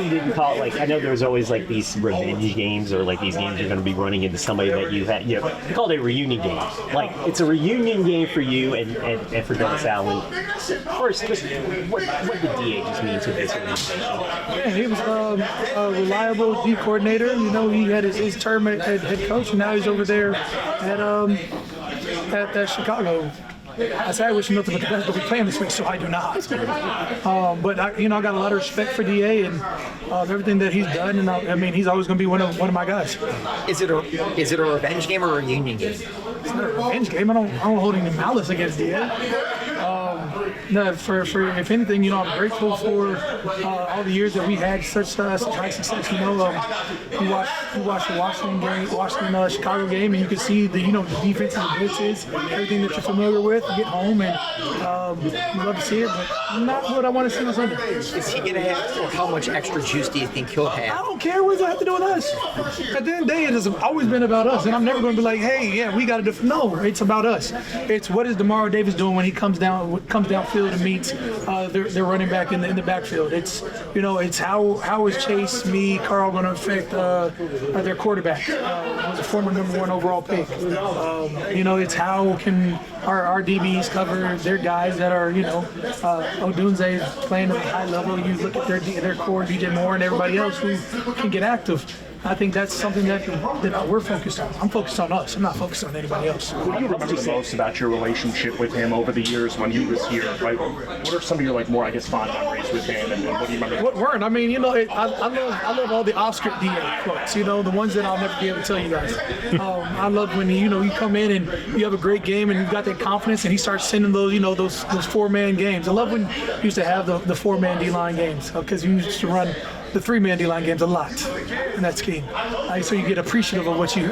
come didn't call it, like, I know there's always like these revenge games or like these games you're going to be running into somebody that you had, you know, they call it a reunion game. Like, it's a reunion game for you and for Dennis Allen. First, just what did DA just mean to this organization? Yeah, he was a reliable D coordinator. You know, he had his term at head coach, and now he's over there at Chicago. I say I wish him nothing but the best, but we're playing this week, so I do not. But I got a lot of respect for DA and everything that he's done, and I mean, he's always going to be one of my guys. Is it a revenge game or a reunion game? It's not a revenge game. I don't hold any malice against DA. No, for if anything, you know, I'm grateful for all the years that we had such high success. You know, you watch the Washington Chicago game, and you can see the the defense and the blitzes, everything that you're familiar with. You get home and you love to see it, but not what I want to see on Sunday. Is he gonna have, or how much extra juice do you think he'll I have? don't care. What does that have to do with us? At the end of the day, it has always been about us, and I'm never going to be like, hey, yeah, we got to do. No, it's about us. It's what is Demario Davis doing when he comes downfield and meets their running back in the backfield. It's it's how is Chase, me, Carl going to affect their quarterback, who's a former #1 overall pick. It's how can our DBs cover their guys that are Odunze is playing at a high level. You look at their core, DJ Moore and everybody else who can get active. I think that's something that we're focused on. I'm focused on us. I'm not focused on anybody else. What do you remember the most about your relationship with him over the years when he was here? Right? What are some of your more fond memories with him, and what do you remember? What weren't? I mean, I love all the off-script DA quotes. The ones that I'll never be able to tell you guys. I love when you come in and you have a great game and you've got that confidence, and he starts sending those four-man games. I love when you used to have the four-man D-line games because you used to run the three-man D-line games a lot, and that's key. So you get appreciative of what you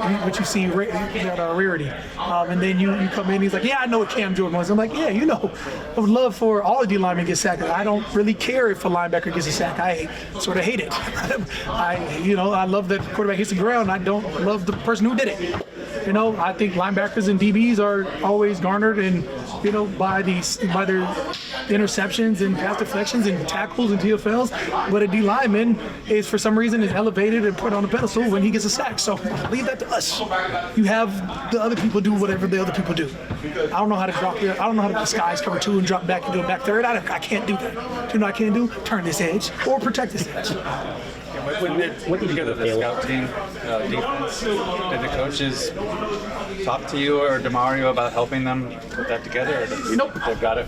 see that rarity. And then you come in, he's like, yeah, I know what Cam Jordan was. I'm like, yeah, I would love for all the D-linemen to get sacked. I don't really care if a linebacker gets a sack. I sort of hate it. I love that quarterback hits the ground. I don't love the person who did it. I think linebackers and DBs are always garnered and by their interceptions and pass deflections and tackles and TFLs, but a D lineman is for some reason is elevated and put on a pedestal when he gets a sack. So leave that to us. You have the other people do whatever the other people do. I don't know how to drop there. I don't know how to disguise cover two and drop back and do a back third. I can't do that. Do you know what I can do? Turn this edge or protect this edge. What did you go to the scout team defense? Did the coaches talk to you or DeMario about helping them put that together? Or Nope. They've got it?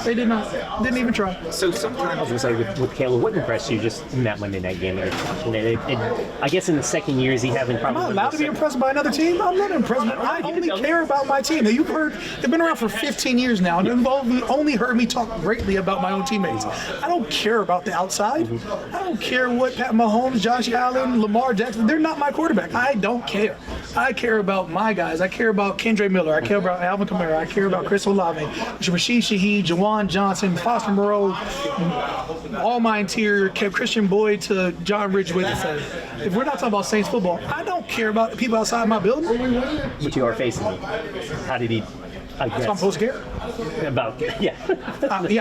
They did not. Didn't even try. So sometimes I was going to say with Caleb, what impressed you just in that Monday night game against Washington? And I guess in the second year, is he having probably... Am I allowed to be impressed by another team? I'm not impressed. I only care about my team. Now, you've heard, they've been around for 15 years now, and you've only heard me talk greatly about my own teammates. I don't care about the outside. I don't care what Pat Mahomes, Josh Allen, Lamar Jackson, they're not my quarterback. I don't care. I care about my guys. I care about Kendre Miller. I care about Alvin Kamara. I care about Chris Olave, Rashid Shaheed, Jawan Johnson, Foster Moreau, all my interior, kept Christian Boyd to John Ridgeway. If we're not talking about Saints football, I don't care about the people outside my building. But you are facing him. How did he... That's what I'm supposed to care about. Yeah.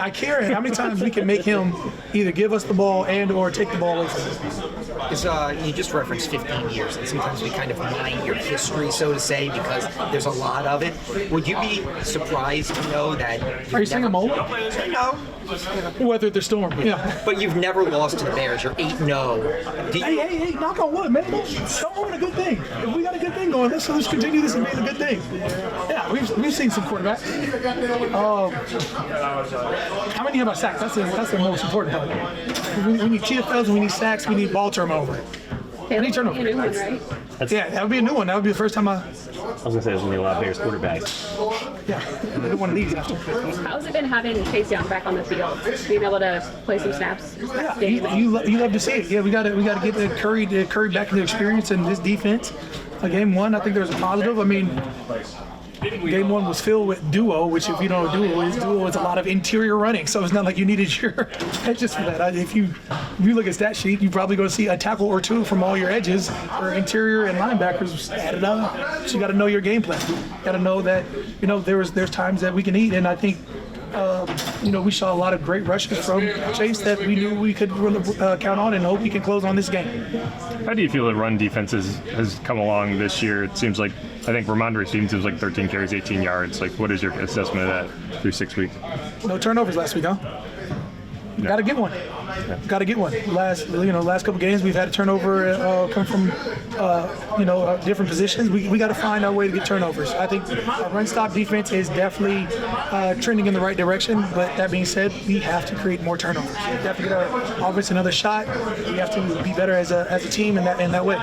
I care. How many times we can make him either give us the ball and or take the ball away from us? You just referenced 15 years, and sometimes we kind of mine your history, so to say, because there's a lot of it. Would you be surprised to know that? Are you saying I'm old? No. Weathered the storm. Yeah. But you've never lost to the Bears. You're 8-0. Hey, knock on wood, man. Don't ruin a good thing. If we got a good thing going, let's continue this and be a good thing. Yeah, we've seen some quarterbacks. How many have I sacked? That's the most important part. We need TFLs and we need sacks. We need ball turnover. Any turnover. New one, right? Yeah, that would be a new one. That would be the first time I was going to say there's going to be a lot of Bears quarterbacks. Yeah, one of these after. How's it been having Chase Young back on the field? Being able to play some snaps? Yeah, you love to see it. Yeah, we got to get Curry back into experience in this defense. Game one, I think there's a positive. I mean, Game one was filled with duo, which if you don't know duo is a lot of interior running. So it's not like you needed your edges for that. If you look at stat sheet, you're probably going to see a tackle or two from all your edges or interior and linebackers added up. So you got to know your game plan. You got to know that there's times that we can eat, and I think We saw a lot of great rushes from Chase that we knew we could count on, and hope we can close on this game. How do you feel the run defense has come along this year? It seems like, I think Ramondre seems was like 13 carries, 18 yards. Like, what is your assessment of that through 6 weeks? No turnovers last week, huh? No. Got to get one. Got to get one. Last couple games we've had a turnover come from different positions. We got to find our way to get turnovers. I think our run stop defense is definitely trending in the right direction. But that being said, we have to create more turnovers. We have to get our offense another shot. We have to be better as a team in that way.